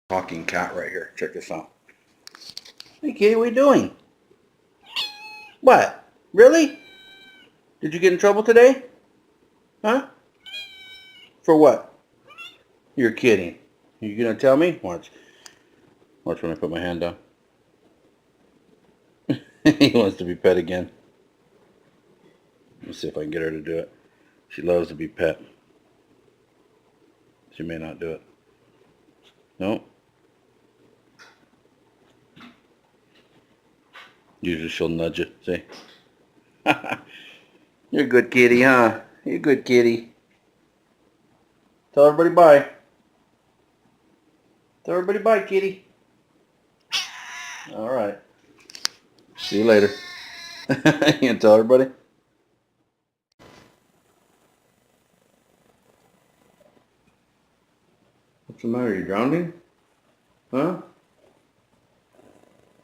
Talking cat right here. Check this out. Hey, kitty, what are you doing? What? Really? Did you get in trouble today? Huh? For what? You're kidding. You gonna tell me? Watch. Watch when I put my hand down. He wants to be pet again. Let's see if I can get her to do it. She loves to be pet. She may not do it. No. Usually she'll nudge you. See? You're a good kitty, huh? You're a good kitty. Tell everybody bye. Tell everybody bye, kitty. All right. See you later. You gonna tell everybody? What's the matter? You drowning? Huh?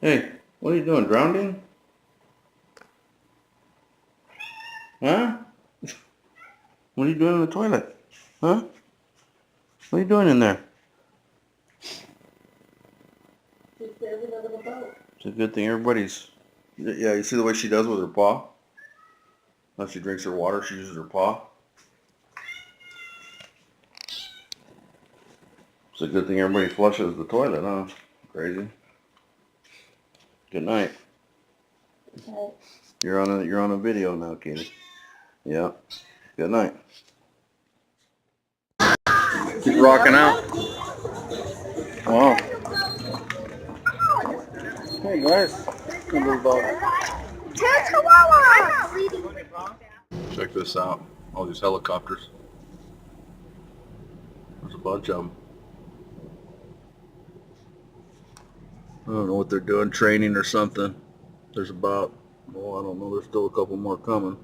Hey, what are you doing? Drowning? Huh? What are you doing in the toilet? Huh? What are you doing in there? It's a good thing everybody's... Yeah, you see the way she does with her paw? When she drinks her water, she uses her paw. It's a good thing everybody flushes the toilet, huh? Crazy. Good night. You're on a video now, Katie. Yeah. Good night. Keep rocking out. Wow. Hey guys. Check this out. All these helicopters. There's a bunch of them. I don't know what they're doing, training or something. There's about, oh, I don't know, there's still a couple more coming.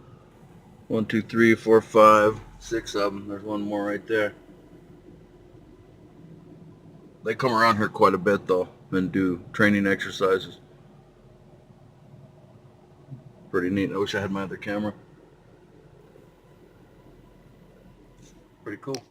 1, 2, 3, 4, 5, 6 of them. There's one more right there. They come around here quite a bit though and do training exercises. Pretty neat. I wish I had my other camera. Pretty cool.